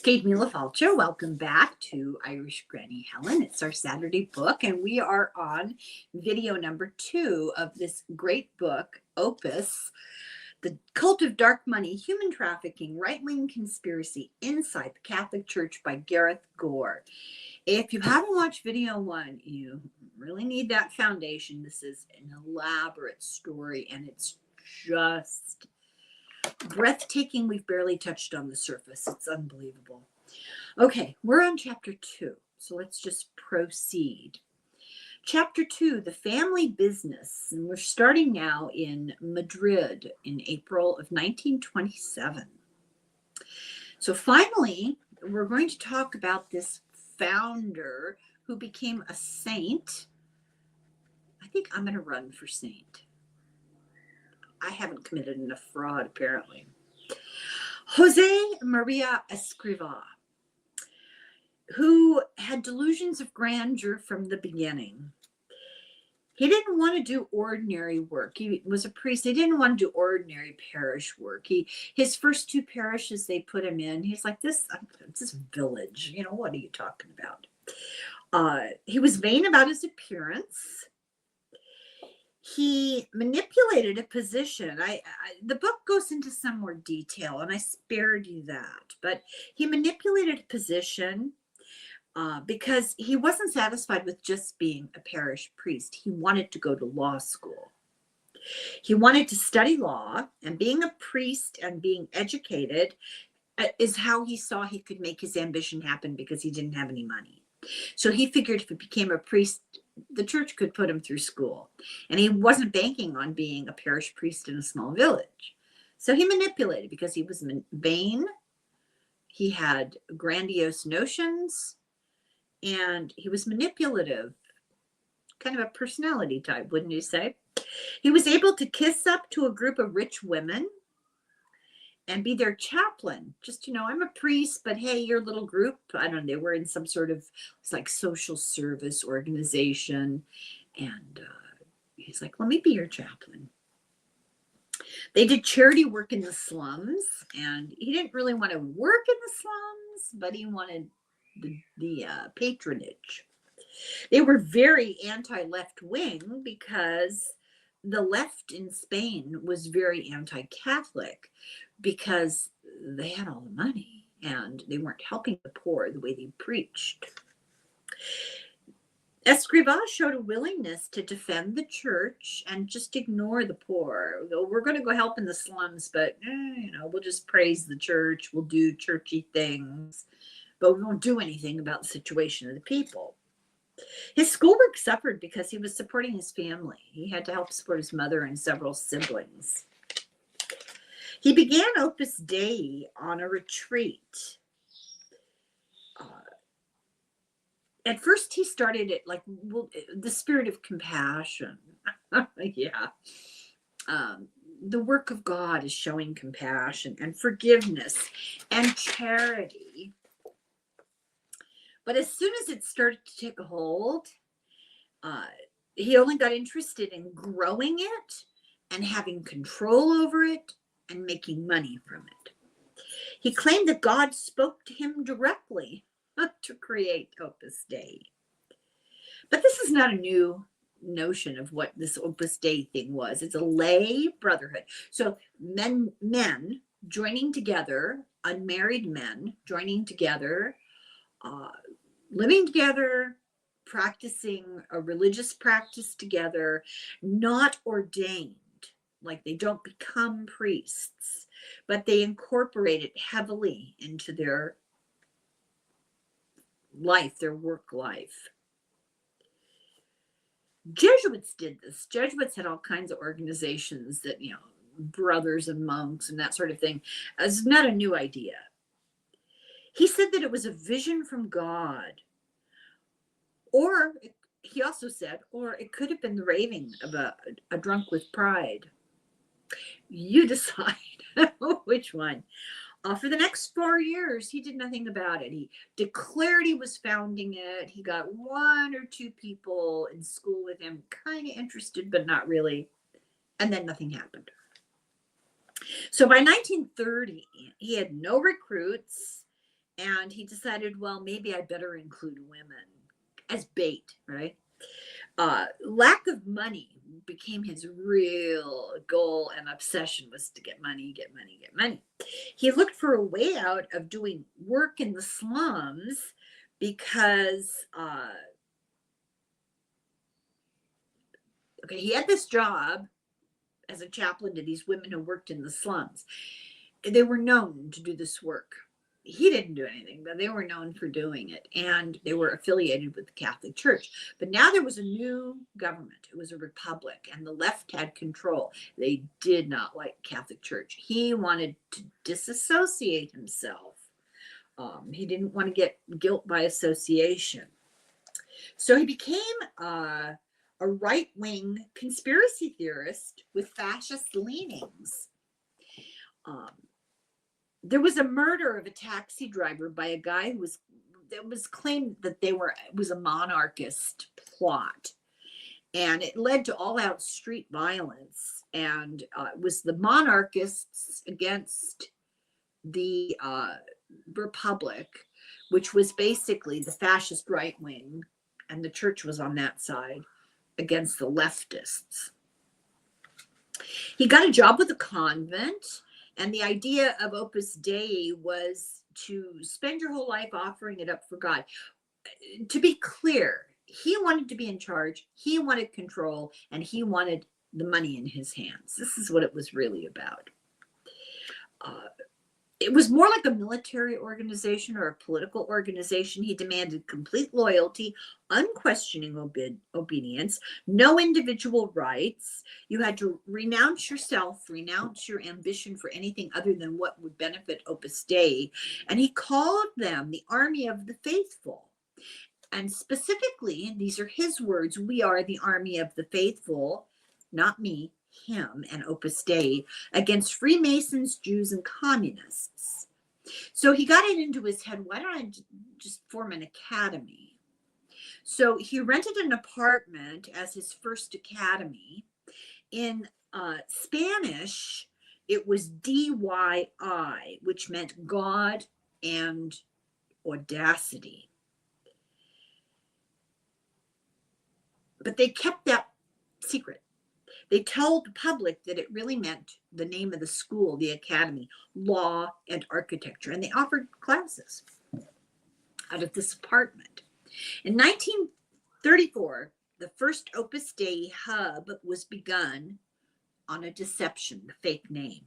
Kate Mila Falcha, welcome back to Irish Granny Helen. It's our Saturday book, and we are on video number 2 of this great book, Opus, The Cult of Dark Money, Human Trafficking, Right-Wing Conspiracy Inside the Catholic Church by Gareth, Gore. If you haven't watched video 1, you really need that foundation. This is an elaborate story, and it's just breathtaking. We've barely touched on the surface. It's unbelievable. Okay, we're on chapter 2, so let's just proceed. Chapter 2, the family business, and we're starting now in Madrid in April of 1927. So finally, we're going to talk about this founder who became a saint. I think I'm going to run for saint. I haven't committed enough fraud, apparently. Jose Maria Escrivá, who had delusions of grandeur from the beginning. He didn't want to do ordinary work. He was a priest. He didn't want to do ordinary parish work. His first 2 parishes they put him in, he's like, this village, what are you talking about? He was vain about his appearance. He manipulated a position. The book goes into some more detail, and I spared you that. But he manipulated a position because he wasn't satisfied with just being a parish priest. He wanted to go to law school. He wanted to study law, and being a priest and being educated is how he saw he could make his ambition happen, because he didn't have any money. So he figured if he became a priest, the church could put him through school. And he wasn't banking on being a parish priest in a small village. So he manipulated because he was vain. He had grandiose notions, and he was manipulative, kind of a personality type, wouldn't you say? He was able to kiss up to a group of rich women and be their chaplain. Just, I'm a priest, but hey, your little group, I don't know, they were in some sort of, it's like social service organization. And he's like, let me be your chaplain. They did charity work in the slums, and he didn't really want to work in the slums, but he wanted the patronage. They were very anti-left wing because the left in Spain was very anti-Catholic, because they had all the money and they weren't helping the poor the way they preached. Escrivá showed a willingness to defend the church and just ignore the poor. We're going to go help in the slums, but we'll just praise the church. We'll do churchy things, but we won't do anything about the situation of the people. His schoolwork suffered because he was supporting his family. He had to help support his mother and several siblings. He began Opus Dei on a retreat. At first, he started it like the spirit of compassion. Yeah. The work of God is showing compassion and forgiveness and charity. But as soon as it started to take a hold, he only got interested in growing it and having control over it and making money from it. He claimed that God spoke to him directly to create Opus Dei. But this is not a new notion of what this Opus Dei thing was. It's a lay brotherhood. So men joining together, unmarried men joining together, living together, practicing a religious practice together, not ordained. Like, they don't become priests, but they incorporate it heavily into their life, their work life. Jesuits did this. Jesuits had all kinds of organizations that, brothers and monks and that sort of thing. It's not a new idea. He said that it was a vision from God. Or, he also said, or it could have been the raving of a drunk with pride. You decide which one. For the next 4 years, he did nothing about it. He declared he was founding it. He got 1 or 2 people in school with him, kind of interested, but not really. And then nothing happened. So by 1930, he had no recruits And he decided, well, maybe I better include women as bait, right? Lack of money became his real goal, and obsession was to get money, get money, get money. He looked for a way out of doing work in the slums because, okay, he had this job as a chaplain to these women who worked in the slums. They were known to do this work. He didn't do anything, but they were known for doing it, and they were affiliated with the Catholic Church. But now there was a new government. It was a republic, and the left had control. They did not like Catholic Church. He wanted to disassociate himself. He didn't want to get guilt by association. So he became a right-wing conspiracy theorist with fascist leanings. There was a murder of a taxi driver by a guy who was claimed that it was a monarchist plot, and it led to all-out street violence. And it was the monarchists against the republic, which was basically the fascist right wing, and the church was on that side against the leftists. He got a job with a convent. And the idea of Opus Dei was to spend your whole life offering it up for God. To be clear, he wanted to be in charge, he wanted control, and he wanted the money in his hands. This is what it was really about. It was more like a military organization or a political organization. He demanded complete loyalty, unquestioning obedience, no individual rights. You had to renounce yourself, renounce your ambition for anything other than what would benefit Opus Dei. And he called them the army of the faithful. And specifically, these are his words, we are the army of the faithful, not me, him and Opus Dei, against Freemasons, Jews, and communists. So he got it into his head, why don't I just form an academy? So he rented an apartment as his first academy. In Spanish, it was DYI, which meant God and audacity. But they kept that secret. They told the public that it really meant the name of the school, the academy, law and architecture. And they offered classes out of this apartment. In 1934, the first Opus Dei hub was begun on a deception, the fake name.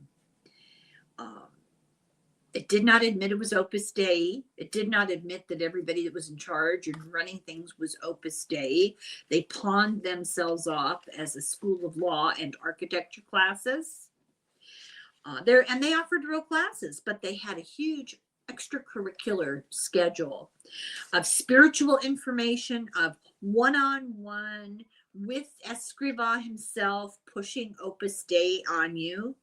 It did not admit it was Opus Dei. It did not admit that everybody that was in charge and running things was Opus Dei. They pawned themselves off as a school of law and architecture classes. And they offered real classes, but they had a huge extracurricular schedule of spiritual information, of one-on-one with Escrivá himself pushing Opus Dei on you.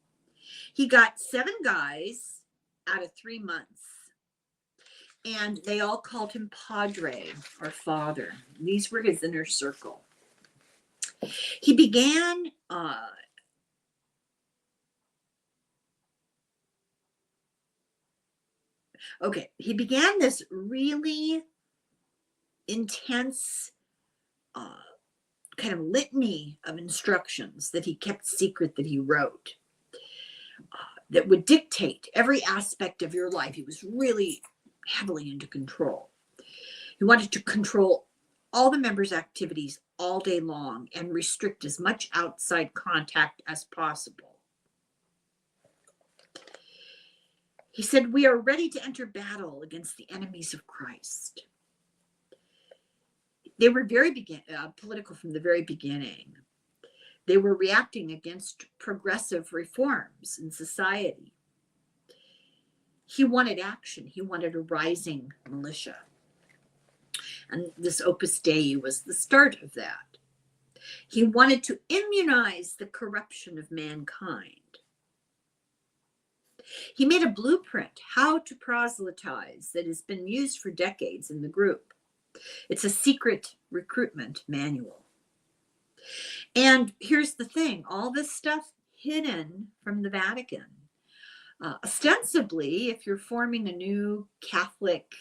He got 7 guys out of 3 months, and they all called him Padre or Father. These were his inner circle. He began he began this really intense kind of litany of instructions that he kept secret, that he wrote, that would dictate every aspect of your life. He was really heavily into control. He wanted to control all the members' activities all day long and restrict as much outside contact as possible. He said, we are ready to enter battle against the enemies of Christ. They were very political from the very beginning. They were reacting against progressive reforms in society. He wanted action. He wanted a rising militia. And this Opus Dei was the start of that. He wanted to immunize the corruption of mankind. He made a blueprint, how to proselytize, that has been used for decades in the group. It's a secret recruitment manual. And here's the thing, all this stuff hidden from the Vatican. Ostensibly, if you're forming a new Catholic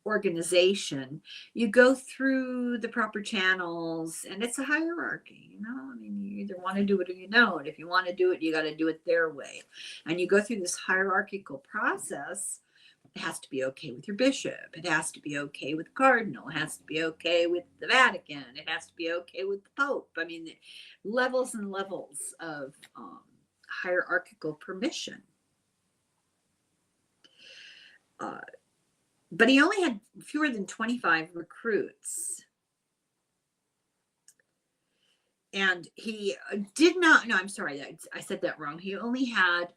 organization, you go through the proper channels, and it's a hierarchy. I mean, you either want to do it or you don't. If you want to do it, you got to do it their way, and you go through this hierarchical process. It has to be okay with your bishop. It has to be okay with the cardinal. It has to be okay with the Vatican. It has to be okay with the Pope. I mean, levels and levels of hierarchical permission. But he only had fewer than 25 recruits. And he did not, no, I'm sorry, I said that wrong. He only had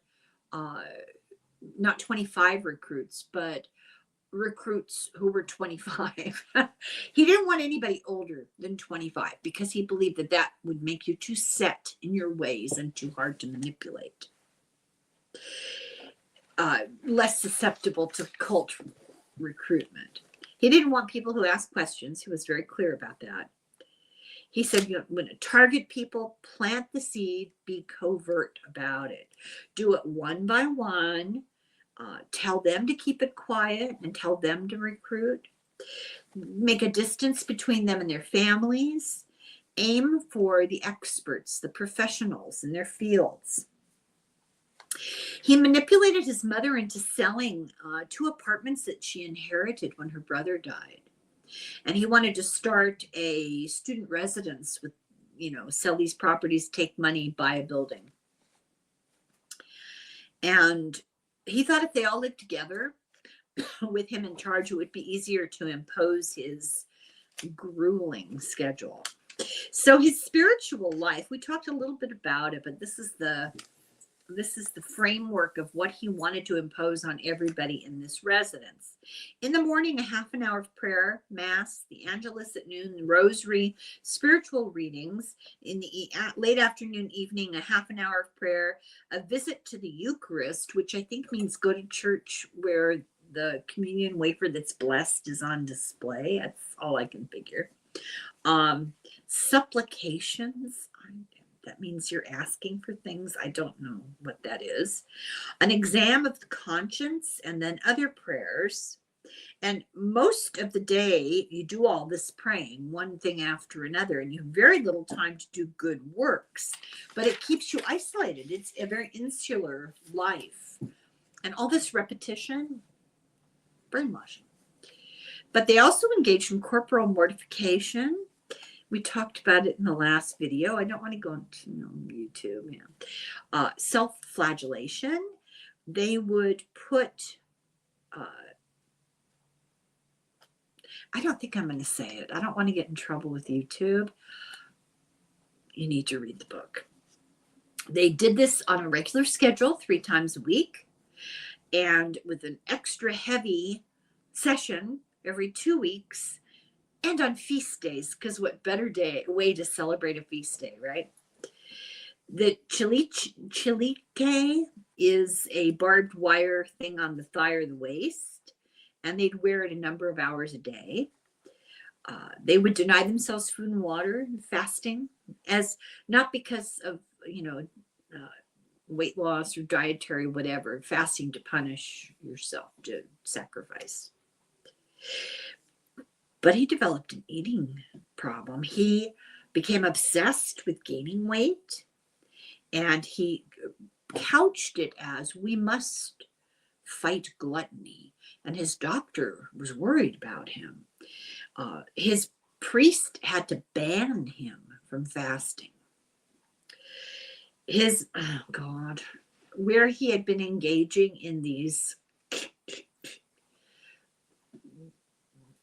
not 25 recruits, but recruits who were 25. He didn't want anybody older than 25 because he believed that that would make you too set in your ways and too hard to manipulate. Less susceptible to cult recruitment. He didn't want people who asked questions. He was very clear about that. He said, when to target people, plant the seed, be covert about it. Do it one by one. Tell them to keep it quiet and tell them to recruit. Make a distance between them and their families. Aim for the experts, the professionals in their fields. He manipulated his mother into selling 2 apartments that she inherited when her brother died. And he wanted to start a student residence with, sell these properties, take money, buy a building. And he thought if they all lived together with him in charge, it would be easier to impose his grueling schedule. So his spiritual life, we talked a little bit about it, but this is the framework of what he wanted to impose on everybody in this residence. In the morning, a half an hour of prayer, mass, the Angelus at noon, the rosary, spiritual readings. In the late afternoon, evening, a half an hour of prayer, a visit to the Eucharist, which I think means go to church where the communion wafer that's blessed is on display. That's all I can figure. Supplications. That means you're asking for things. I don't know what that is. An exam of the conscience, and then other prayers. And most of the day, you do all this praying, one thing after another, and you have very little time to do good works. But it keeps you isolated. It's a very insular life. And all this repetition, brainwashing. But they also engage in corporal mortification. We talked about it in the last video. I don't want to go into YouTube. Self-flagellation. They would put, I don't think I'm going to say it. I don't want to get in trouble with YouTube. You need to read the book. They did this on a regular schedule 3 times a week, and with an extra heavy session every 2 weeks. And on feast days, because what better way to celebrate a feast day, right? The chilique is a barbed wire thing on the thigh or the waist, and they'd wear it a number of hours a day. They would deny themselves food and water, fasting, as not because of weight loss or dietary whatever, fasting to punish yourself, to sacrifice. But he developed an eating problem. He became obsessed with gaining weight, and he couched it as, we must fight gluttony. And his doctor was worried about him. His priest had to ban him from fasting. Where he had been engaging in these,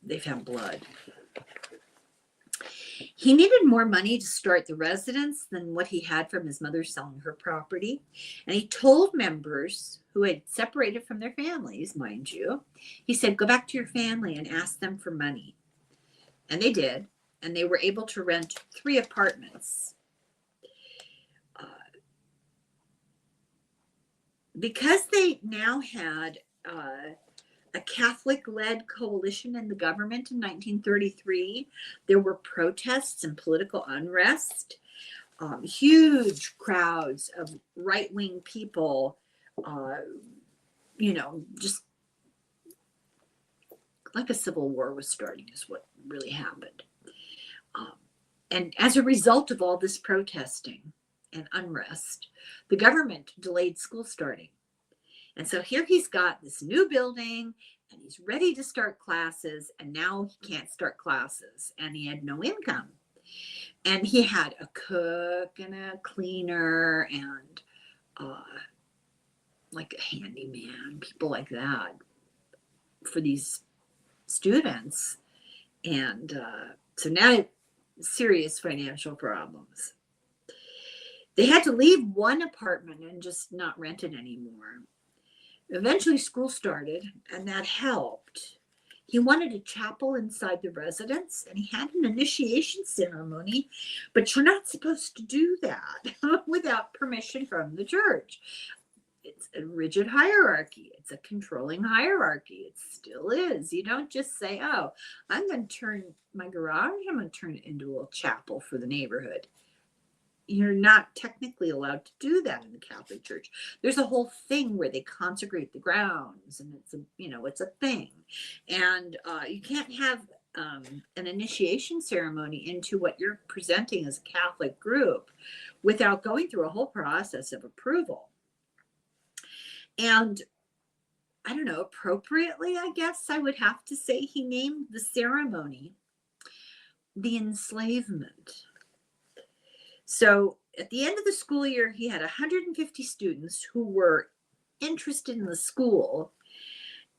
they found blood. He needed more money to start the residence than what he had from his mother selling her property. And he told members who had separated from their families, mind you, he said, go back to your family and ask them for money. And they did. And they were able to rent 3 apartments. Because they now had a Catholic-led coalition in the government in 1933. There were protests and political unrest. Huge crowds of right-wing people Just like a civil war was starting is what really happened. And as a result of all this protesting and unrest, the government delayed school starting. And so here he's got this new building and he's ready to start classes, and now he can't start classes and he had no income. And he had a cook and a cleaner and like a handyman, people like that for these students. And so now serious financial problems. They had to leave one apartment and just not rent it anymore. Eventually school started, and that helped. He wanted a chapel inside the residence, and he had an initiation ceremony, but you're not supposed to do that without permission from the church. It's a rigid hierarchy. It's a controlling hierarchy. It still is. You don't just say, oh, I'm going to turn my garage, I'm going to turn it into a little chapel for the neighborhood. You're not technically allowed to do that in the Catholic Church. There's a whole thing where they consecrate the grounds, and it's a thing. And you can't have an initiation ceremony into what you're presenting as a Catholic group without going through a whole process of approval. And I don't know, appropriately, I guess I would have to say he named the ceremony the enslavement. So at the end of the school year, he had 150 students who were interested in the school,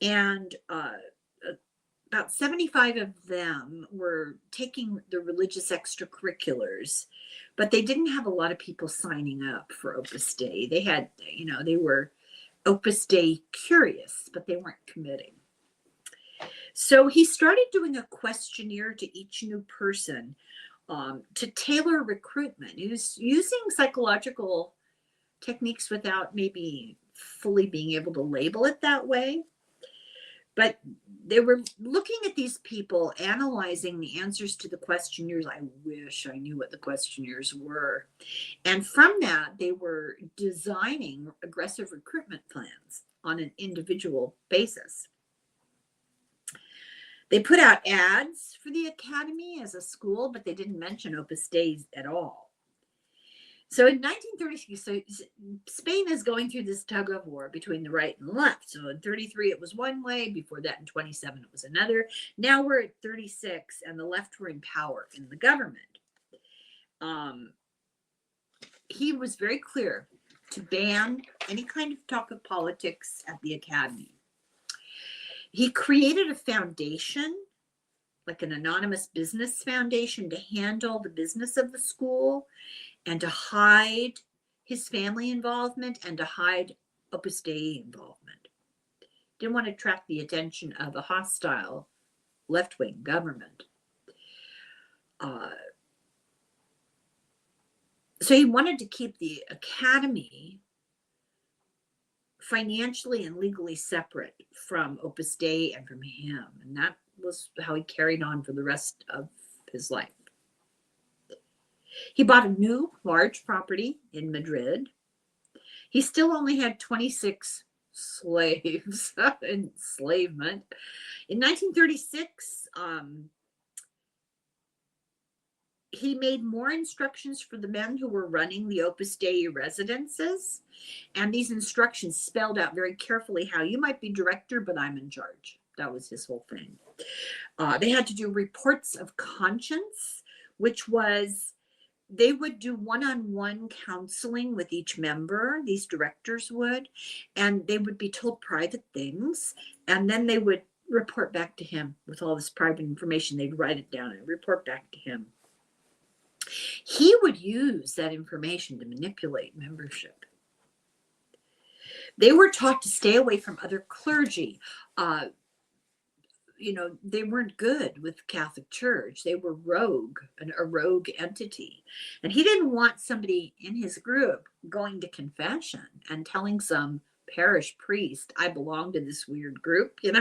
and about 75 of them were taking the religious extracurriculars, but they didn't have a lot of people signing up for Opus Dei. They were Opus Dei curious, but they weren't committing. So he started doing a questionnaire to each new person to tailor recruitment. He was using psychological techniques without maybe fully being able to label it that way. But they were looking at these people, analyzing the answers to the questionnaires. I wish I knew what the questionnaires were. And from that, they were designing aggressive recruitment plans on an individual basis. They put out ads for the academy as a school, but they didn't mention Opus Dei at all. So in 1936, Spain is going through this tug of war between the right and the left. So in 33, it was one way. Before that, in 27, it was another. Now we're at 36, and the left were in power in the government. He was very clear to ban any kind of talk of politics at the academy. He created a foundation, like an anonymous business foundation, to handle the business of the school and to hide his family involvement and to hide Opus Dei involvement. Didn't want to attract the attention of a hostile left-wing government. So he wanted to keep the academy financially and legally separate from Opus Dei and from him. And that was how he carried on for the rest of his life. He bought a new large property in Madrid. He still only had 26 slaves, enslavement. In 1936, he made more instructions for the men who were running the Opus Dei residences. And these instructions spelled out very carefully how you might be director, but I'm in charge. That was his whole thing. They had to do reports of conscience, which was they would do one-on-one counseling with each member, these directors would, and they would be told private things, and then they would report back to him with all this private information. They'd write it down and report back to him. He would use that information to manipulate membership. They were taught to stay away from other clergy. They weren't good with the Catholic Church. They were a rogue entity. And he didn't want somebody in his group going to confession and telling some parish priest, I belong to this weird group. He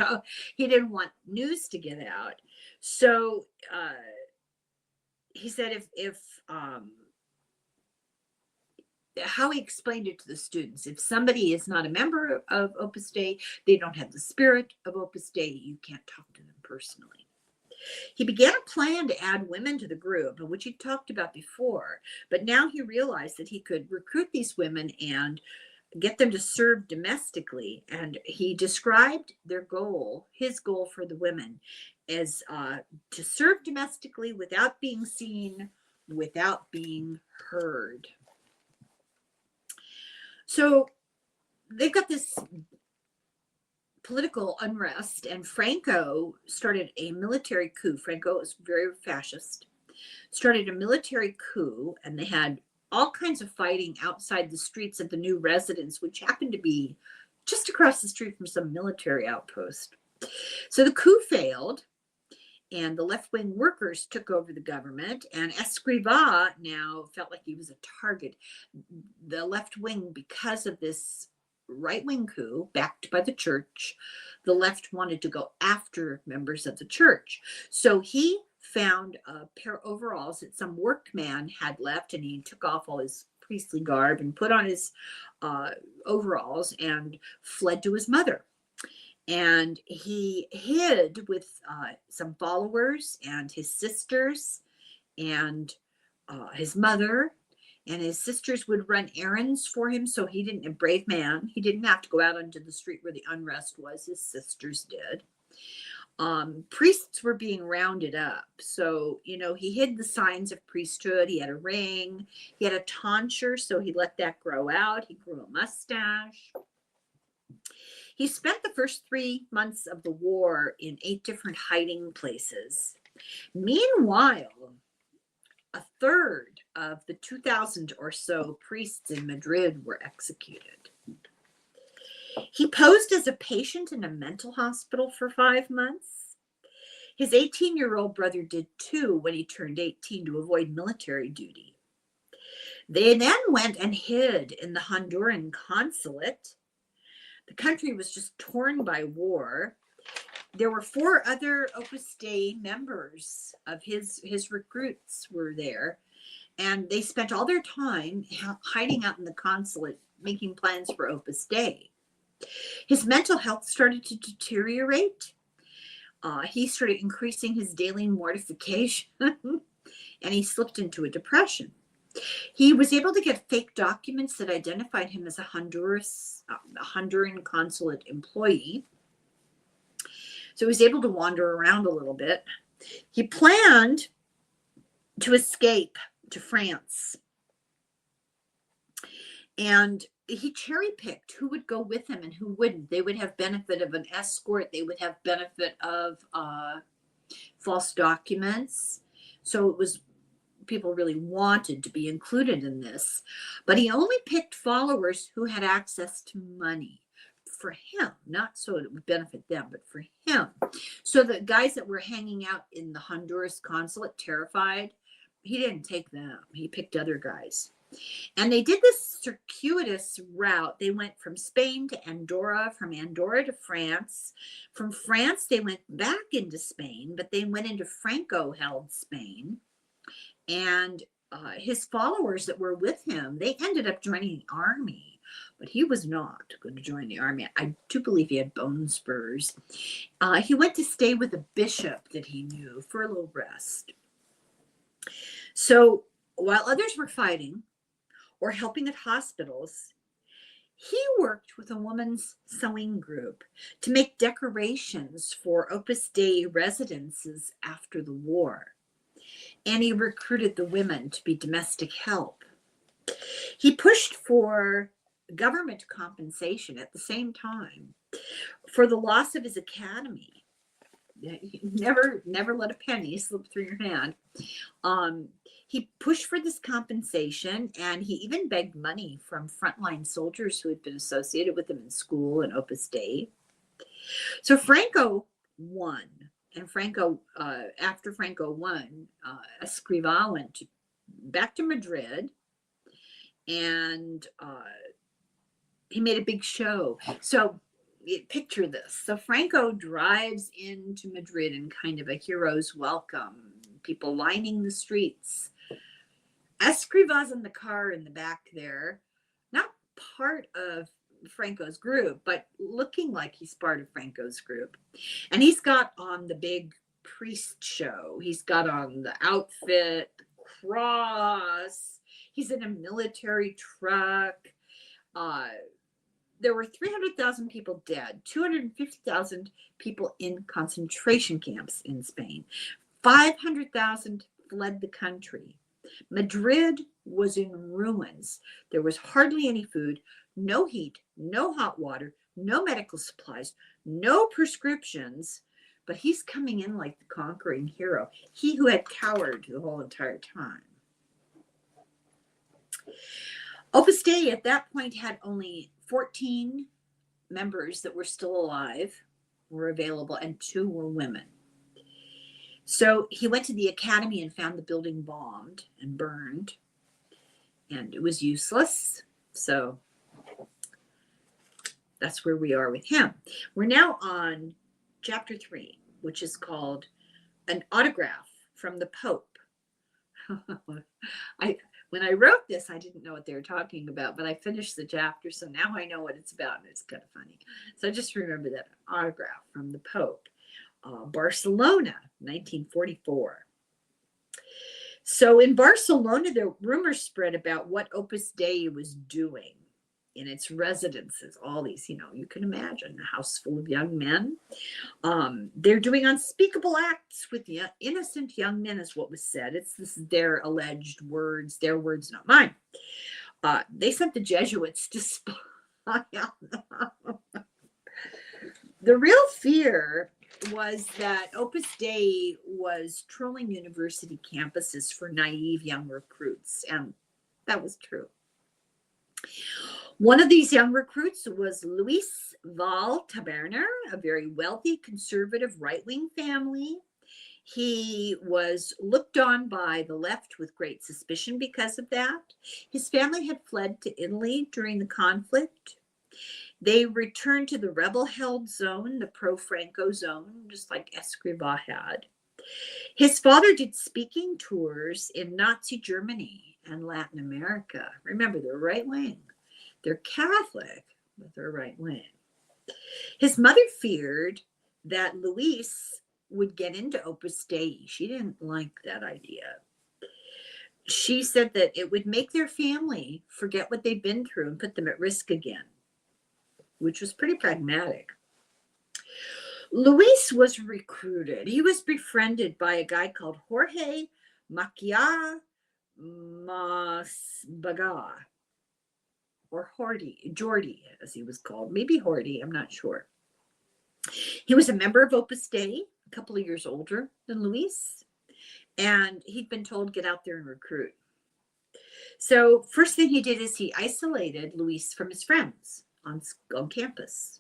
didn't want news to get out. So he said if how he explained it to the students. If somebody is not a member of Opus Dei, they don't have the spirit of Opus Dei, you can't talk to them personally. He began a plan to add women to the group, which he talked about before, but now he realized that he could recruit these women and get them to serve domestically. And he described their goal, his goal for the women, as to serve domestically without being seen, without being heard. So they've got this political unrest, and Franco started a military coup. Franco was very fascist, started a military coup, and they had all kinds of fighting outside the streets of the new residence, which happened to be just across the street from some military outpost. So the coup failed, and the left-wing workers took over the government, and Escrivá now felt like he was a target. The left wing, because of this right-wing coup backed by the church, the left wanted to go after members of the church. So he found a pair of overalls that some workman had left, and he took off all his priestly garb and put on his overalls and fled to his mother. And he hid with some followers and his sisters and his mother. And his sisters would run errands for him, so he didn't, a brave man, he didn't have to go out onto the street where the unrest was. His sisters did. Priests were being rounded up. So, he hid the signs of priesthood. He had a ring. He had a tonsure, so he let that grow out. He grew a mustache. He spent the first 3 months of the war in 8 different hiding places. Meanwhile, a third of the 2,000 or so priests in Madrid were executed. He posed as a patient in a mental hospital for 5 months. His 18-year-old brother did too when he turned 18 to avoid military duty. They then went and hid in the Honduran consulate. The country was just torn by war. There were 4 other Opus Dei members of his recruits were there, and they spent all their time hiding out in the consulate, making plans for Opus Dei. His mental health started to deteriorate. He started increasing his daily mortification, and he slipped into a depression. He was able to get fake documents that identified him as a Honduran consulate employee. So he was able to wander around a little bit. He planned to escape to France. And he cherry-picked who would go with him and who wouldn't. They would have benefit of an escort. They would have benefit of false documents. So it was, people really wanted to be included in this. But he only picked followers who had access to money. For him, not so it would benefit them, but for him. So the guys that were hanging out in the Honduras consulate, terrified, he didn't take them. He picked other guys. And they did this circuitous route. They went from Spain to Andorra, from Andorra to France. From France, they went back into Spain, but they went into Franco-held Spain. And his followers that were with him, they ended up joining the army. But he was not going to join the army. I do believe he had bone spurs. He went to stay with a bishop that he knew for a little rest. So while others were fighting or helping at hospitals, he worked with a woman's sewing group to make decorations for Opus Dei residences after the war. And he recruited the women to be domestic help. He pushed for government compensation at the same time for the loss of his academy. Never let a penny slip through your hand. He pushed for this compensation, and he even begged money from frontline soldiers who had been associated with him in school and Opus Dei. So Franco won, and after Franco won, Escrivá went back to Madrid, and he made a big show. So picture this. So Franco drives into Madrid in kind of a hero's welcome, people lining the streets. Escriva's in the car in the back there, not part of Franco's group, but looking like he's part of Franco's group. And he's got on the big priest show. He's got on the outfit, the cross. He's in a military truck. There were 300,000 people dead, 250,000 people in concentration camps in Spain. 500,000 fled the country. Madrid was in ruins. There was hardly any food, no heat, no hot water, no medical supplies, no prescriptions. But he's coming in like the conquering hero, he who had cowered the whole entire time. Opus Dei at that point had only 14 members that were still alive, were available, and 2 were women. So he went to the academy and found the building bombed and burned, and it was useless. So that's where we are with him. We're now on chapter 3, which is called An Autograph from the Pope. When I wrote this, I didn't know what they were talking about, but I finished the chapter, so now I know what it's about, and it's kind of funny. So just remember that autograph from the Pope. Barcelona, 1944. So in Barcelona, the rumors spread about what Opus Dei was doing in its residences. All these, you can imagine, a house full of young men. They're doing unspeakable acts with innocent young men, is what was said. This is their alleged words, their words, not mine. They sent the Jesuits to spy on them. The real fear was that Opus Dei was trolling university campuses for naive young recruits, and that was true. One of these young recruits was Luis Val Taberner, a very wealthy, conservative, right-wing family. He was looked on by the left with great suspicion because of that. His family had fled to Italy during the conflict. They returned to the rebel-held zone, the pro-Franco zone, just like Escriva had. His father did speaking tours in Nazi Germany and Latin America. Remember, they're right-wing. They're Catholic, but they're right-wing. His mother feared that Luis would get into Opus Dei. She didn't like that idea. She said that it would make their family forget what they'd been through and put them at risk again, which was pretty pragmatic. Luis was recruited. He was befriended by a guy called Jorge Macia Masbaga, or Jordi, as he was called. Maybe Jordi, I'm not sure. He was a member of Opus Dei, a couple of years older than Luis, and he'd been told, get out there and recruit. So first thing he did is he isolated Luis from his friends on campus.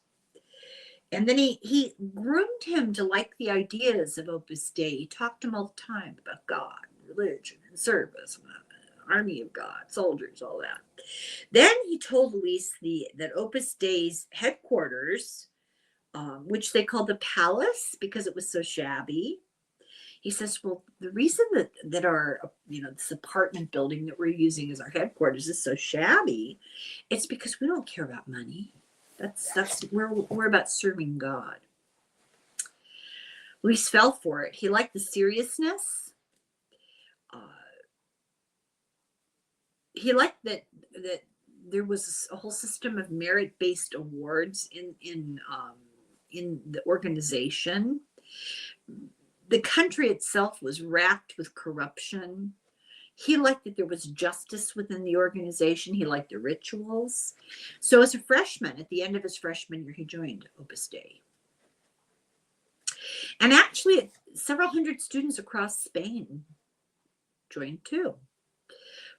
And then he groomed him to like the ideas of Opus Dei. He talked to him all the time about God, religion, and service, army of God, soldiers, all that. Then he told Luis that Opus Dei's headquarters, which they called the Palace because it was so shabby. He says, well, the reason that our, this apartment building that we're using as our headquarters is so shabby, it's because we don't care about money. We're about serving God. Luis fell for it. He liked the seriousness. He liked that there was a whole system of merit-based awards in the organization. The country itself was racked with corruption. He liked that there was justice within the organization. He liked the rituals. So as a freshman, at the end of his freshman year, he joined Opus Dei. And actually, several hundred students across Spain joined too.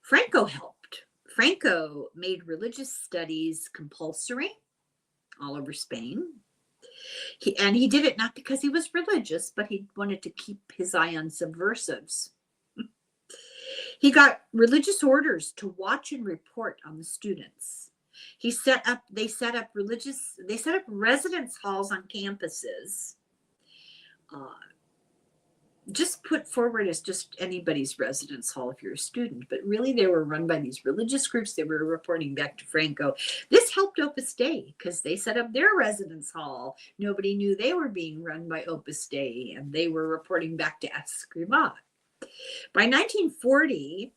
Franco helped. Franco made religious studies compulsory all over Spain. He did it not because he was religious, but he wanted to keep his eye on subversives. He got religious orders to watch and report on the students. They set up residence halls on campuses. just put forward as just anybody's residence hall if you're a student, but really they were run by these religious groups. They were reporting back to Franco. This helped Opus Dei because they set up their residence hall. Nobody knew they were being run by Opus Dei, and they were reporting back to Escrivá. By 1940,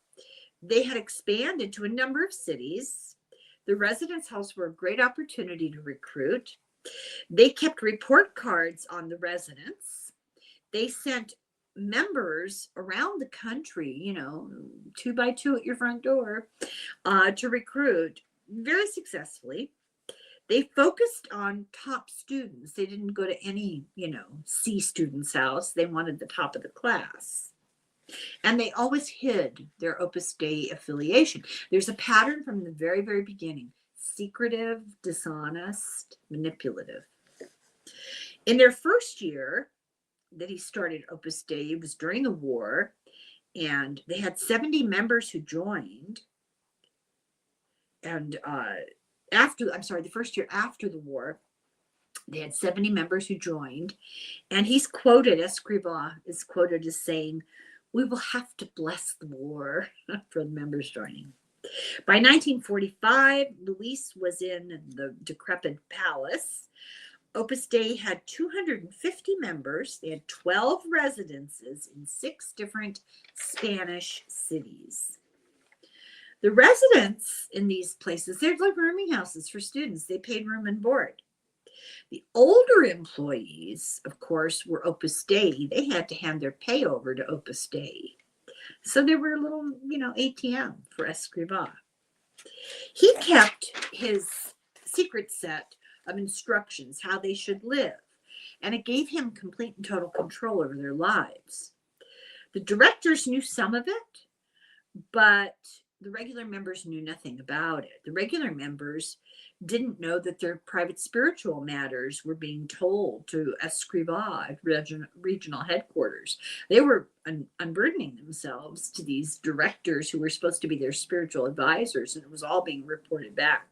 they had expanded to a number of cities. The residence halls were a great opportunity to recruit. They kept report cards on the residents. They sent members around the country, 2 by 2 at your front door, to recruit very successfully. They focused on top students. They didn't go to any, C student's house. They wanted the top of the class. And they always hid their Opus Dei affiliation. There's a pattern from the very, very beginning: secretive, dishonest, manipulative. In their first year that he started Opus Dei, it was during the war, and they had 70 members who joined. And the first year after the war, they had 70 members who joined. And Escrivá is quoted as saying, "We will have to bless the war," for the members joining. By 1945, Luis was in the decrepit palace. Opus Dei had 250 members. They had 12 residences in 6 different Spanish cities. The residents in these places, they're like rooming houses for students. They paid room and board. The older employees, of course, were Opus Dei. They had to hand their pay over to Opus Dei. So they were a little, ATM for Escrivá. He kept his secret set of instructions, how they should live, and it gave him complete and total control over their lives. The directors knew some of it, but the regular members knew nothing about it. The regular members didn't know that their private spiritual matters were being told to Escrivá at regional headquarters. They were unburdening themselves to these directors who were supposed to be their spiritual advisors, and it was all being reported back.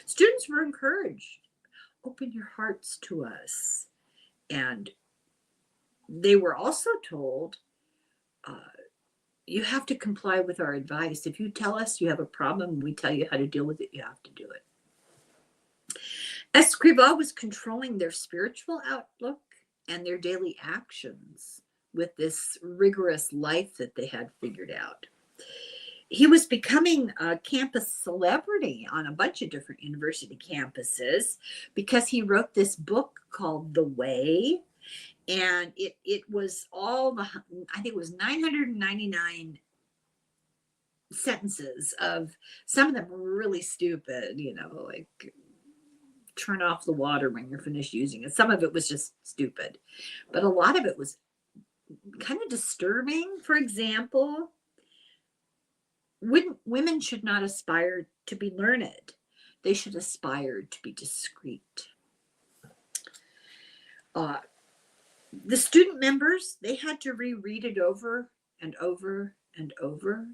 Students were encouraged, open your hearts to us. And they were also told, you have to comply with our advice. If you tell us you have a problem, we tell you how to deal with it, you have to do it. Escrivá was controlling their spiritual outlook and their daily actions with this rigorous life that they had figured out. He was becoming a campus celebrity on a bunch of different university campuses because he wrote this book called The Way. And it was I think it was 999 sentences of, some of them were really stupid, like turn off the water when you're finished using it. Some of it was just stupid, but a lot of it was kind of disturbing. For example, women should not aspire to be learned. They should aspire to be discreet. The student members, they had to reread it over and over and over.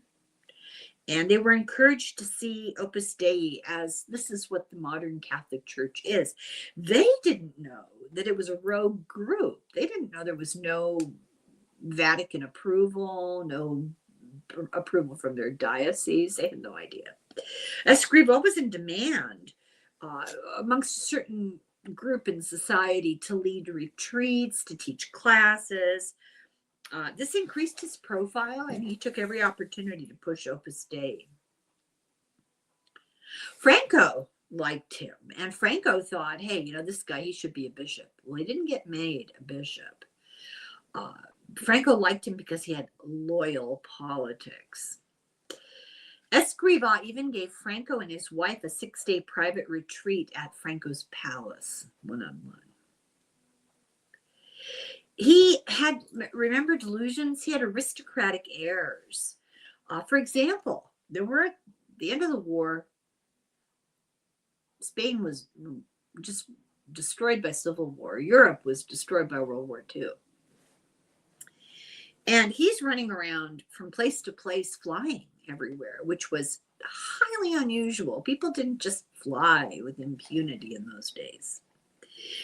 And they were encouraged to see Opus Dei as this is what the modern Catholic Church is. They didn't know that it was a rogue group. They didn't know there was no Vatican approval, no approval from their diocese. They had no idea. Escrivá was in demand amongst a certain group in society to lead retreats, to teach classes. This increased his profile, and he took every opportunity to push Opus Dei. Franco liked him, and Franco thought, hey, this guy, he should be a bishop. Well, he didn't get made a bishop. Franco liked him because he had loyal politics. Escrivá even gave Franco and his wife a 6-day private retreat at Franco's palace, one-on-one. He had, remember delusions? He had aristocratic airs. For example, there were, at the end of the war, Spain was just destroyed by civil war. Europe was destroyed by World War II. And he's running around from place to place, flying everywhere, which was highly unusual. People didn't just fly with impunity in those days.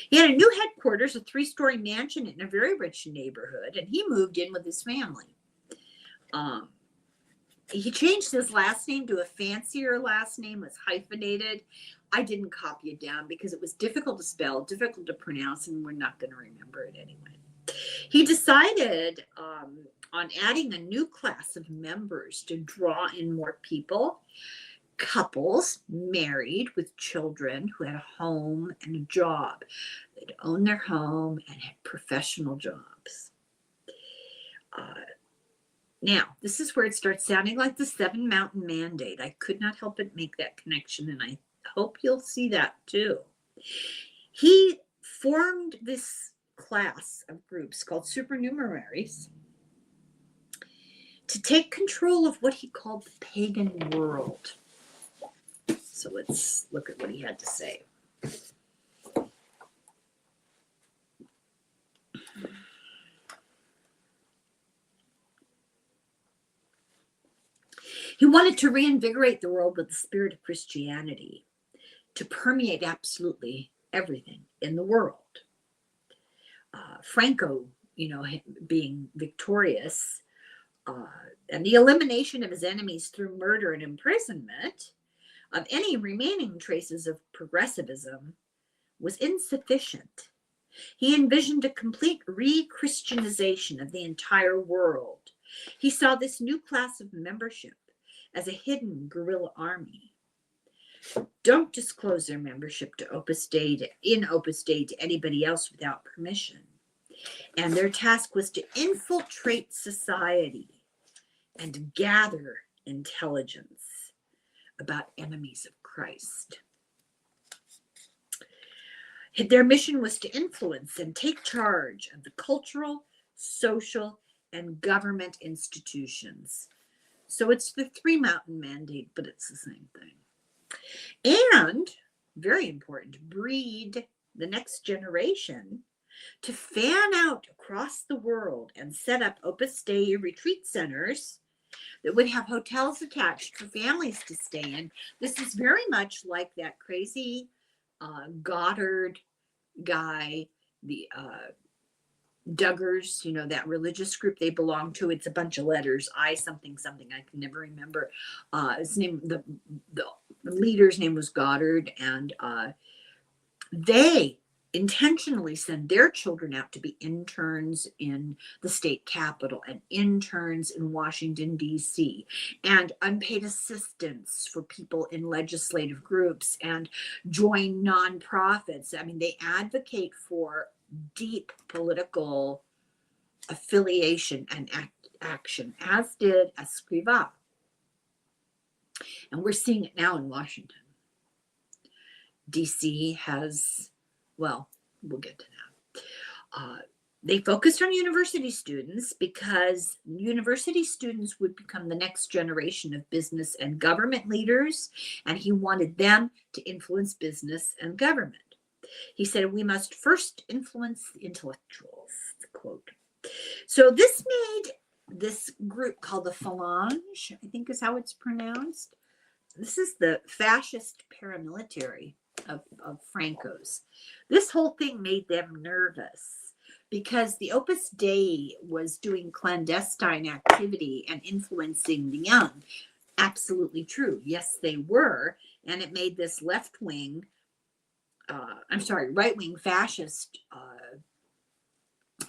He had a new headquarters, a 3-story mansion in a very rich neighborhood, and he moved in with his family. He changed his last name to a fancier last name. It's hyphenated. I didn't copy it down because it was difficult to spell, difficult to pronounce, and we're not going to remember it anyway. He decided on adding a new class of members to draw in more people, couples married with children who had a home and a job. They'd own their home and had professional jobs. Now, this is where it starts sounding like the 7 Mountain Mandate. I could not help but make that connection, and I hope you'll see that too. He formed this class of groups called supernumeraries to take control of what he called the pagan world. So let's look at what he had to say. He wanted to reinvigorate the world with the spirit of Christianity, to permeate absolutely everything in the world. Franco, being victorious, and the elimination of his enemies through murder and imprisonment of any remaining traces of progressivism was insufficient. He envisioned a complete re-Christianization of the entire world. He saw this new class of membership as a hidden guerrilla army. Don't disclose their membership to Opus Dei to anybody else without permission. And their task was to infiltrate society and gather intelligence about enemies of Christ. Their mission was to influence and take charge of the cultural, social, and government institutions. So it's the 3 Mountain Mandate, but it's the same thing. And, very important, breed the next generation to fan out across the world and set up Opus Dei retreat centers that would have hotels attached for families to stay in. This is very much like that crazy Goddard guy, the Duggars, that religious group they belong to. It's a bunch of letters, I something, I can never remember. His name, the leader's name was Goddard, and they intentionally send their children out to be interns in the state capitol and interns in Washington, D.C., and unpaid assistants for people in legislative groups, and join nonprofits. I mean, they advocate for deep political affiliation and action, as did Escrivá. And we're seeing it now in Washington. DC has, well, we'll get to that. They focused on university students because university students would become the next generation of business and government leaders, and he wanted them to influence business and government. He said, we must first influence the intellectuals, quote. So this made this group called the Phalange, I think is how it's pronounced. This is the fascist paramilitary of Franco's. This whole thing made them nervous because the Opus Dei was doing clandestine activity and influencing the young. Absolutely true. Yes, they were. And it made this right-wing fascist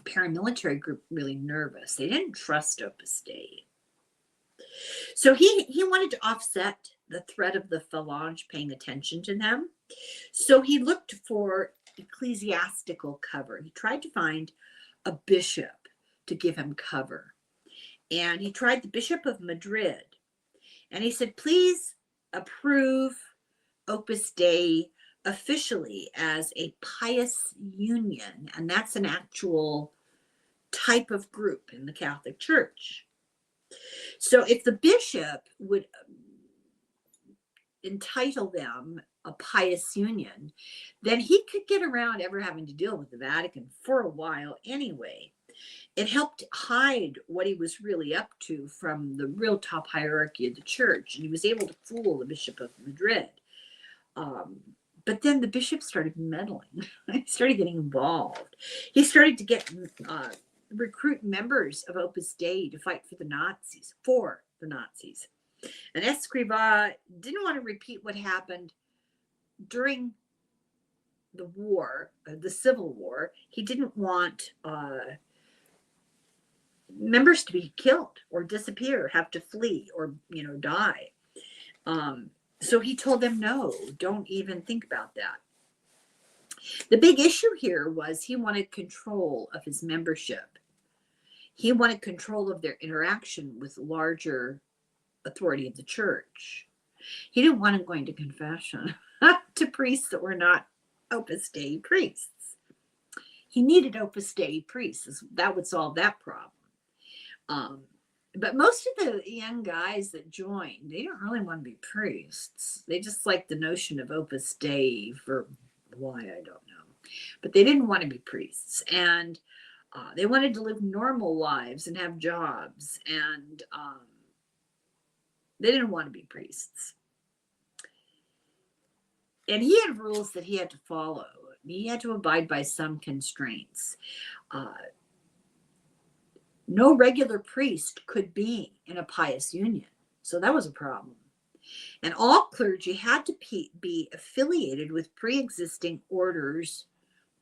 paramilitary group really nervous. They didn't trust Opus Dei. So he wanted to offset the threat of the Phalange paying attention to them. So he looked for ecclesiastical cover. He tried to find a bishop to give him cover. And he tried the Bishop of Madrid. And he said, please approve Opus Dei officially as a pious union. And that's an actual type of group in the Catholic Church. So if the bishop would entitle them a pious union, then he could get around ever having to deal with the Vatican for a while anyway. It helped hide what he was really up to from the real top hierarchy of the church, and he was able to fool the Bishop of Madrid. But then the bishop started meddling. He started getting involved. He started to get recruit members of Opus Dei to fight for the Nazis. And Escrivá didn't want to repeat what happened during the war, the Civil War. He didn't want members to be killed or disappear, have to flee or, die. So he told them, no, don't even think about that. The big issue here was he wanted control of his membership. He wanted control of their interaction with larger authority of the church. He didn't want them going to confession to priests that were not Opus Dei priests. He needed Opus Dei priests. That would solve that problem. But most of the young guys that joined, they don't really want to be priests. They just like the notion of Opus Dei for why, I don't know. But they didn't want to be priests. And they wanted to live normal lives and have jobs. And they didn't want to be priests. And he had rules that he had to follow. He had to abide by some constraints. No regular priest could be in a pious union. So that was a problem. And all clergy had to be affiliated with pre-existing orders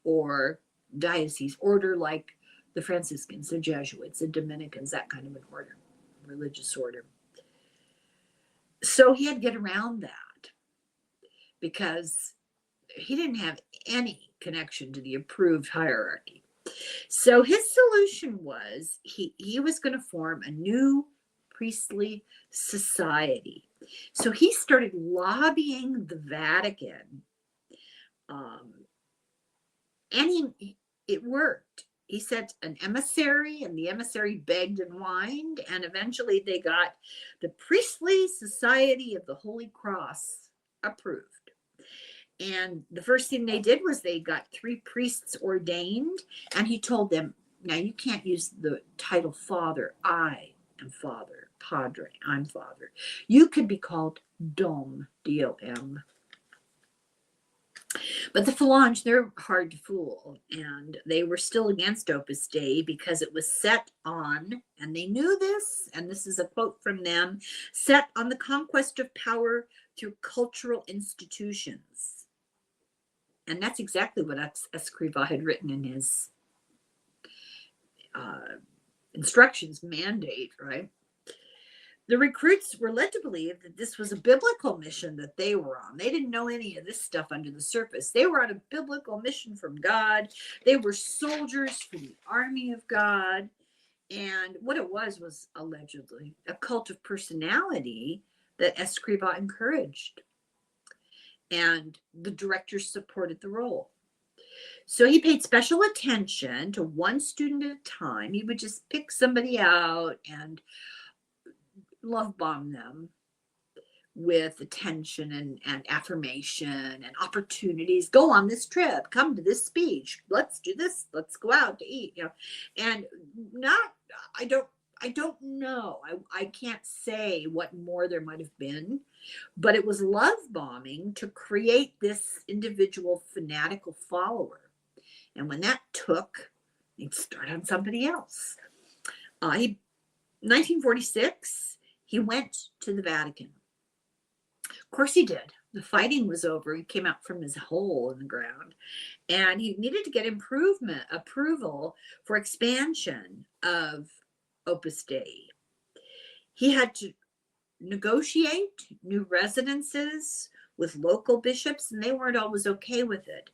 or diocese, order like the Franciscans, the Jesuits, the Dominicans, that kind of an order, religious order. So he had to get around that because he didn't have any connection to the approved hierarchy. So his solution was he was going to form a new priestly society. So he started lobbying the Vatican, and it worked. He sent an emissary, and the emissary begged and whined, and eventually they got the Priestly Society of the Holy Cross approved. And the first thing they did was they got 3 priests ordained, and he told them, now you can't use the title father. I am father, padre, I'm father. You could be called Dom, D-O-M. But the Falange, they're hard to fool, and they were still against Opus Dei because it was set on, and they knew this, and this is a quote from them, set on the conquest of power through cultural institutions. And that's exactly what Escrivá had written in his instructions, mandate, right? The recruits were led to believe that this was a biblical mission that they were on. They didn't know any of this stuff under the surface. They were on a biblical mission from God. They were soldiers for the army of God. And what it was allegedly a cult of personality that Escrivá encouraged. And the directors supported the role. So he paid special attention to one student at a time. He would just pick somebody out and love bomb them with attention and affirmation and opportunities. Go on this trip, come to this speech, let's do this, let's go out to eat, and I don't know. I can't say what more there might have been, but it was love bombing to create this individual fanatical follower. And when that took, he'd start on somebody else. 1946, he went to the Vatican. Of course he did. The fighting was over. He came out from his hole in the ground, and he needed to get approval for expansion of Opus Dei. He had to negotiate new residences with local bishops, and they weren't always okay with it.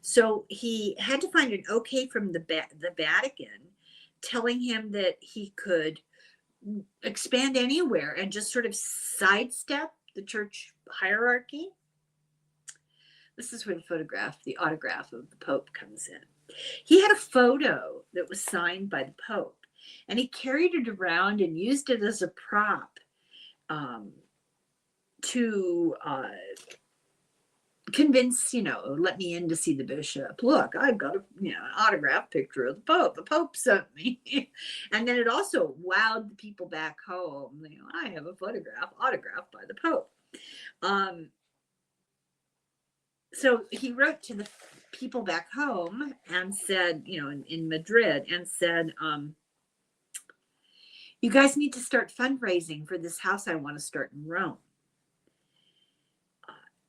So he had to find an okay from the Vatican telling him that he could expand anywhere and just sort of sidestep the church hierarchy. This is where the autograph of the Pope comes in. He had a photo that was signed by the Pope, and he carried it around and used it as a prop to convince, let me in to see the bishop. Look, I've got an autograph picture of the Pope. The Pope sent me. And then it also wowed the people back home. I have a autograph by the Pope. So he wrote to the people back home and said, in Madrid, and said, you guys need to start fundraising for this house I want to start in Rome.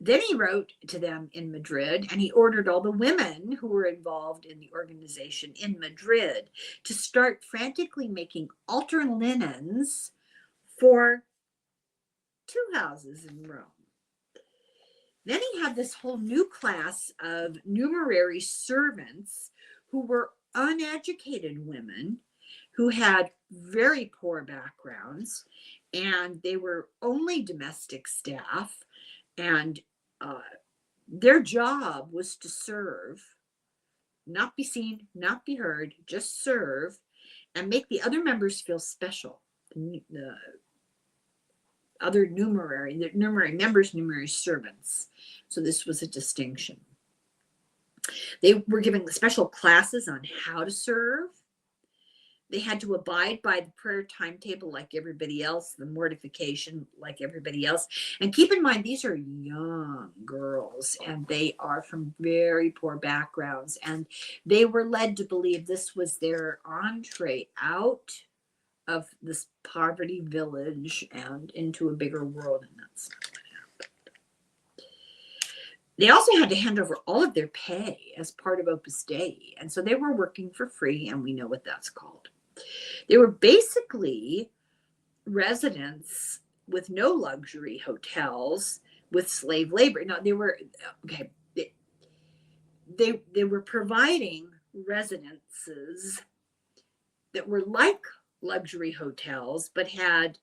Then he wrote to them in Madrid, and he ordered all the women who were involved in the organization in Madrid to start frantically making altar linens for 2 houses in Rome. Then he had this whole new class of numerary servants who were uneducated women who had very poor backgrounds, and they were only domestic staff, and their job was to serve, not be seen, not be heard, just serve, and make the other members feel special. The other numerary members, numerary servants. So this was a distinction. They were giving special classes on how to serve. They had to abide by the prayer timetable like everybody else, the mortification like everybody else. And keep in mind, these are young girls, and they are from very poor backgrounds. And they were led to believe this was their entree out of this poverty village and into a bigger world. And that's not what happened. They also had to hand over all of their pay as part of Opus Dei. And so they were working for free, and we know what that's called. They were basically residents with no luxury hotels with slave labor. Now they were they were providing residences that were like luxury hotels but had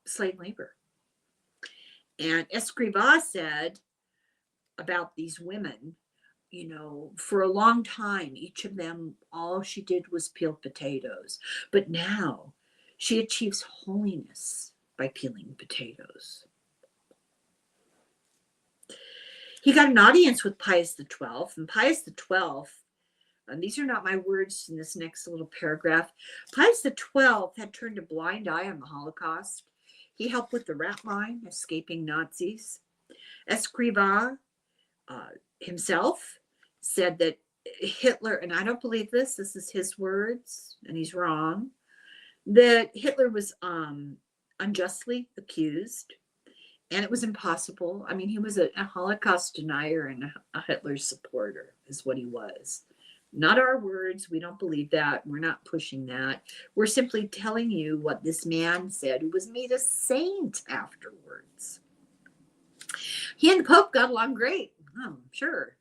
slave labor. And Escrivá said about these women, for a long time, each of them, all she did was peel potatoes. But now she achieves holiness by peeling potatoes. He got an audience with Pius XII, and Pius XII, and these are not my words in this next little paragraph, Pius XII had turned a blind eye on the Holocaust. He helped with the rat line, escaping Nazis. Escrivá himself said that Hitler, and I don't believe this is his words, and he's wrong, that Hitler was unjustly accused, and it was impossible. I mean, he was a Holocaust denier and a Hitler supporter is what he was. Not our words. We don't believe that. We're not pushing that. We're simply telling you what this man said, who was made a saint afterwards. He and the Pope got along great. Oh, sure.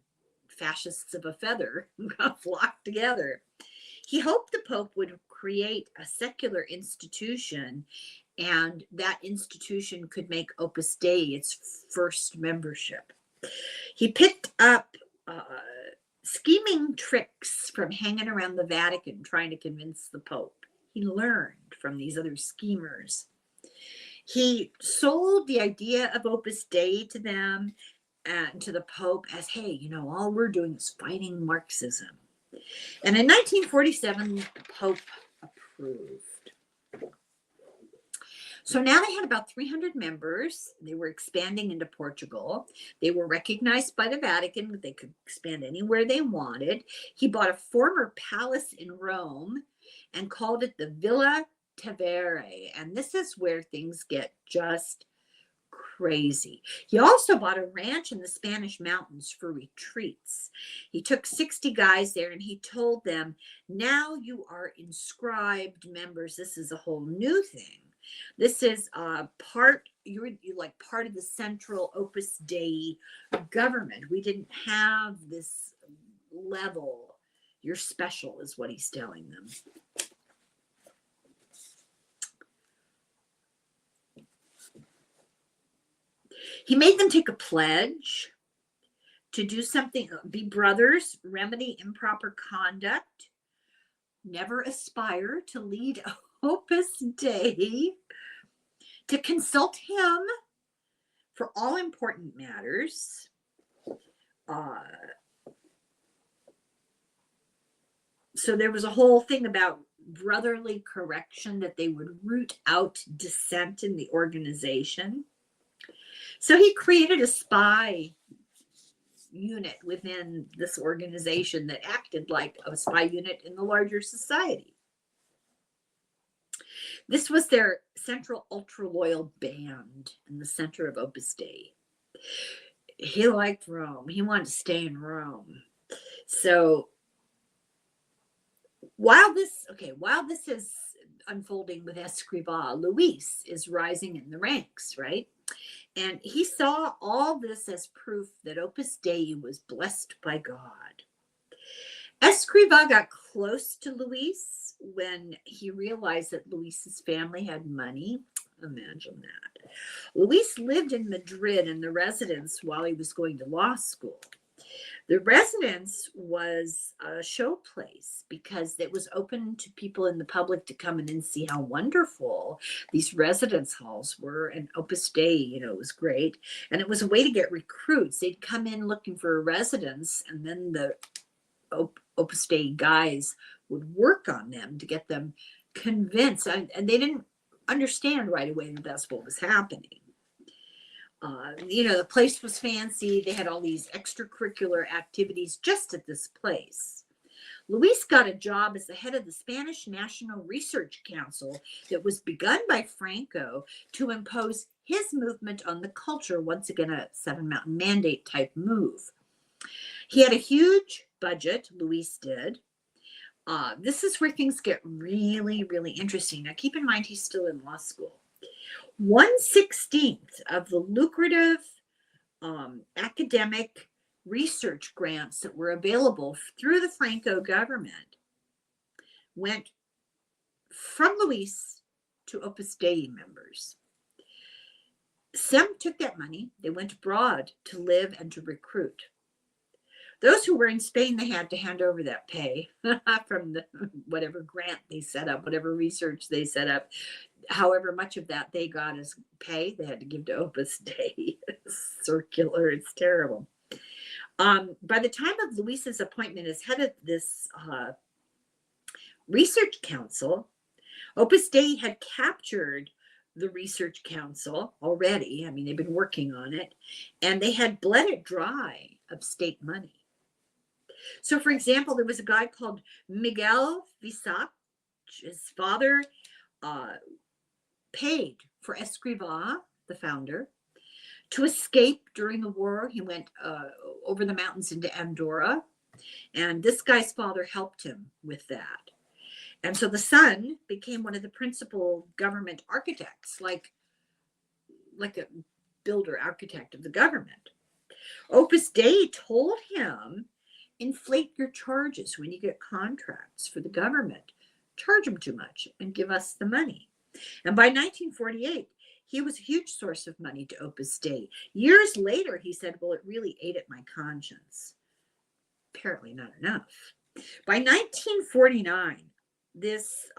Fascists of a feather got flocked together. He hoped the Pope would create a secular institution, and that institution could make Opus Dei its first membership. He picked up scheming tricks from hanging around the Vatican trying to convince the Pope. He learned from these other schemers. He sold the idea of Opus Dei to them and to the Pope as, hey, all we're doing is fighting Marxism. And in 1947, the Pope approved. So now they had about 300 members. They were expanding into Portugal. They were recognized by the Vatican, but they could expand anywhere they wanted. He bought a former palace in Rome and called it the Villa Tevere. And this is where things get just crazy. He also bought a ranch in the Spanish mountains for retreats. He took 60 guys there and he told them, now you are inscribed members. This is a whole new thing. This is you're like part of the central Opus Dei government. We didn't have this level. You're special is what he's telling them. He made them take a pledge to do something, be brothers, remedy improper conduct, never aspire to lead Opus Dei, to consult him for all important matters. So there was a whole thing about brotherly correction, that they would root out dissent in the organization. So he created a spy unit within this organization that acted like a spy unit in the larger society. This was their central ultra loyal band in the center of Opus Dei. He liked Rome. He wanted to stay in Rome. So while this is unfolding with Escrivá, Luis is rising in the ranks, right? And he saw all this as proof that Opus Dei was blessed by God. Escrivá got close to Luis when he realized that Luis's family had money. Imagine that. Luis lived in Madrid in the residence while he was going to law school. The residence was a show place because it was open to people in the public to come in and see how wonderful these residence halls were. And Opus Dei, it was great. And it was a way to get recruits. They'd come in looking for a residence, and then the Opus Dei guys would work on them to get them convinced. And they didn't understand right away that that's what was happening. The place was fancy. They had all these extracurricular activities just at this place. Luis got a job as the head of the Spanish National Research Council that was begun by Franco to impose his movement on the culture, once again, a Seven Mountain Mandate type move. He had a huge budget, Luis did. This is where things get really, really interesting. Now, keep in mind, he's still in law school. 1/16 of the lucrative academic research grants that were available through the Franco government went from Luis to Opus Dei members. Some took that money. They went abroad to live and to recruit. Those who were in Spain, they had to hand over that pay from the whatever grant they set up, whatever research they set up. However much of that they got as pay, they had to give to Opus Dei. It's circular. It's terrible. By the time of Luis's appointment as head of this research council, Opus Dei had captured the research council already. I mean, they've been working on it, and they had bled it dry of state money. So, for example, there was a guy called Miguel Visac. His father paid for Escrivá, the founder, to escape during the war. He went over the mountains into Andorra, and this guy's father helped him with that. And so the son became one of the principal government architects, like a builder architect of the government. Opus Dei told him, inflate your charges when you get contracts for the government. Charge them too much and give us the money. And by 1948, he was a huge source of money to Opus Dei. Years later, he said, well, it really ate at my conscience. Apparently not enough. By 1949, this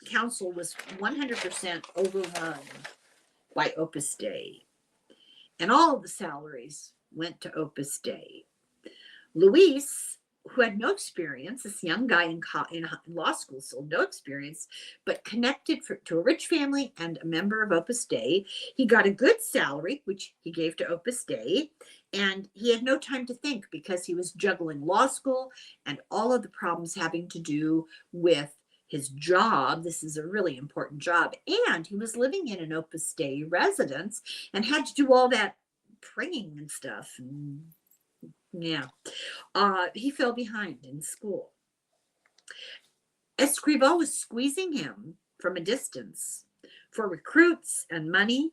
council was 100% overrun by Opus Dei. And all of the salaries went to Opus Dei. Luis, who had no experience, this young guy in law school, so no experience, but connected to a rich family and a member of Opus Dei. He got a good salary, which he gave to Opus Dei, and he had no time to think because he was juggling law school and all of the problems having to do with his job. This is a really important job. And he was living in an Opus Dei residence and had to do all that praying and stuff. And yeah, he fell behind in school. Escrivá was squeezing him from a distance for recruits and money.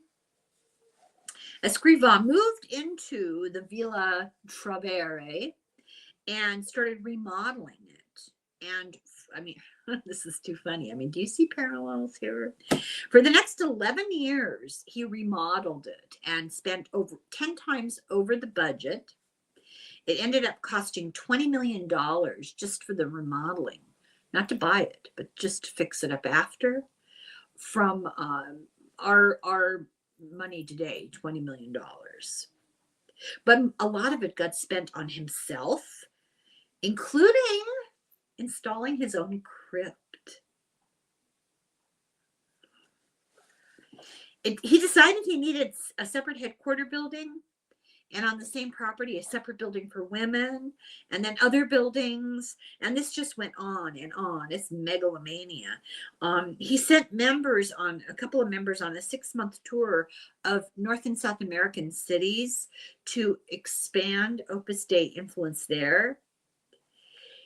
Escrivá moved into the Villa Travere and started remodeling it. And I mean, this is too funny. I mean, do you see parallels here? For the next 11 years, he remodeled it and spent over 10 times over the budget. It ended up costing $20 million just for the remodeling, not to buy it, but just to fix it up after. From our money today, $20 million. But a lot of it got spent on himself, including installing his own crypt. He decided he needed a separate headquarter building, and on the same property, a separate building for women, and then other buildings. And this just went on and on. It's megalomania. He sent a couple of members on a 6-month tour of North and South American cities to expand Opus Dei influence there.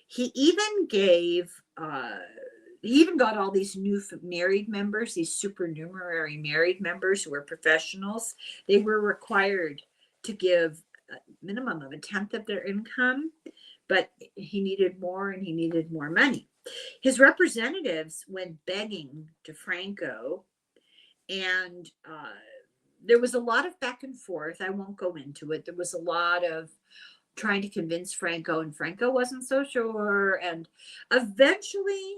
He even got all these new married members, these supernumerary married members who were professionals. They were required to give a minimum of 1/10 of their income, but he needed more and he needed more money. His representatives went begging to Franco, and there was a lot of back and forth. I won't go into it. There was a lot of trying to convince Franco, and Franco wasn't so sure. And eventually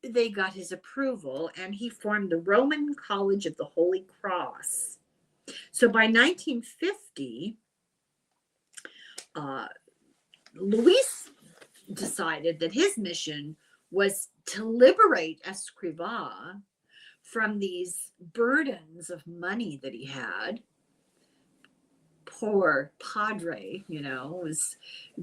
they got his approval, and he formed the Roman College of the Holy Cross. So by 1950, Luis decided that his mission was to liberate Escrivá from these burdens of money that he had. Poor Padre, was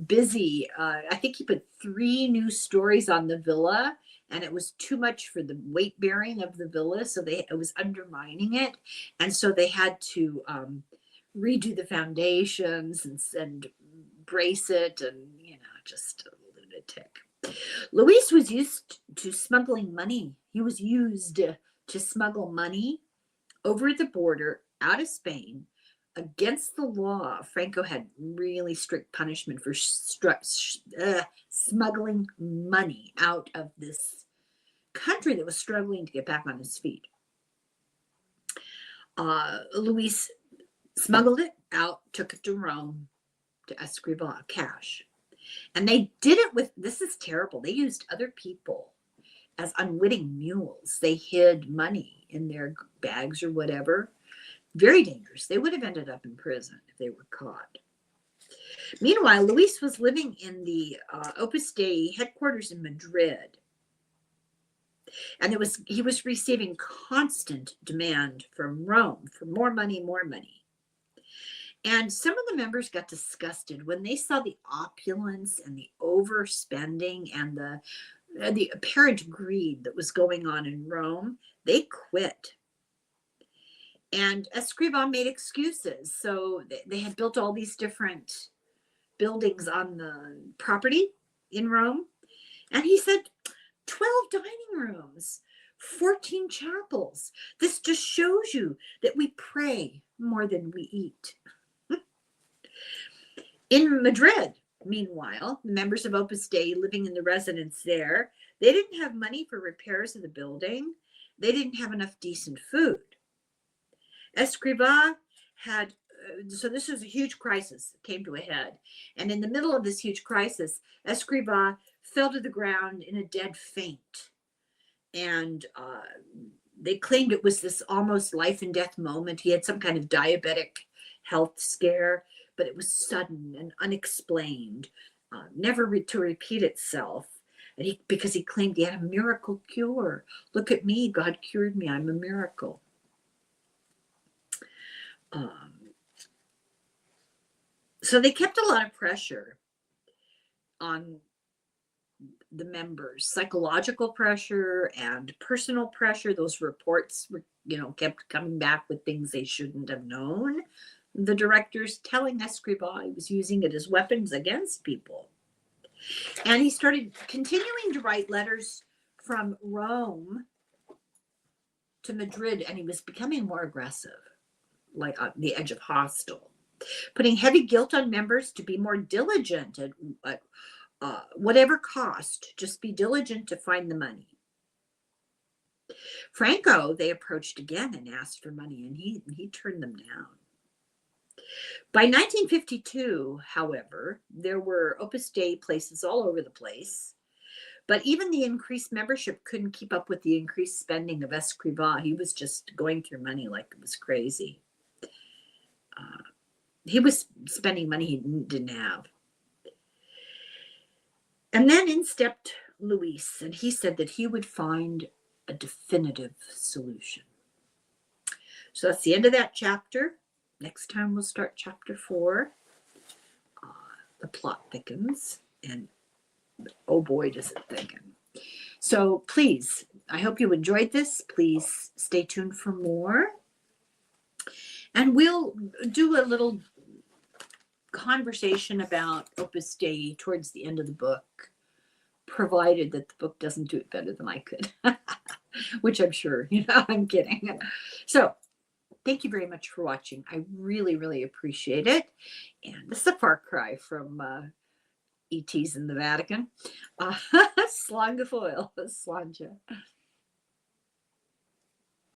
busy. I think he put 3 new stories on the villa, and it was too much for the weight bearing of the villa, so it was undermining it, and so they had to redo the foundations and brace it, and just a lunatic. Luis was used to smuggling money. He was used to smuggle money over the border out of Spain. Against the law. Franco had really strict punishment for smuggling money out of this country that was struggling to get back on its feet. Luis smuggled it out, took it to Rome, to Escrivá, cash. And they did it with, this is terrible, they used other people as unwitting mules. They hid money in their bags or whatever. Very dangerous. They would have ended up in prison if they were caught. Meanwhile, Luis was living in the Opus Dei headquarters in Madrid. And he was receiving constant demand from Rome for more money, more money. And some of the members got disgusted when they saw the opulence and the overspending and the apparent greed that was going on in Rome. They quit. And Escrivá made excuses. So they had built all these different buildings on the property in Rome. And he said, 12 dining rooms, 14 chapels. This just shows you that we pray more than we eat. In Madrid, meanwhile, members of Opus Dei living in the residence there, they didn't have money for repairs of the building. They didn't have enough decent food. Escrivá had, so this was a huge crisis that came to a head. And in the middle of this huge crisis, Escrivá fell to the ground in a dead faint. And they claimed it was this almost life and death moment. He had some kind of diabetic health scare, but it was sudden and unexplained, never to repeat itself. And because he claimed he had a miracle cure. Look at me, God cured me, I'm a miracle. So they kept a lot of pressure on the members, psychological pressure and personal pressure. Those reports were, kept coming back with things they shouldn't have known. The directors telling Escrivá he was using it as weapons against people. And he started continuing to write letters from Rome to Madrid, and he was becoming more aggressive, like on the edge of hostile, putting heavy guilt on members to be more diligent at whatever cost, just be diligent to find the money. Franco, they approached again and asked for money, and he turned them down. By 1952, however, there were Opus Dei places all over the place, but even the increased membership couldn't keep up with the increased spending of Escrivá. He was just going through money like it was crazy. He was spending money he didn't have. And then in stepped Luis, and he said that he would find a definitive solution. So that's the end of that chapter. Next time we'll start chapter 4. The plot thickens, and oh boy, does it thicken. So please, I hope you enjoyed this. Please stay tuned for more. And we'll do a little conversation about Opus Dei towards the end of the book, provided that the book doesn't do it better than I could, which I'm sure, I'm kidding. So thank you very much for watching. I really, really appreciate it. And this is a far cry from ETs in the Vatican. Slán go fóill, slánja.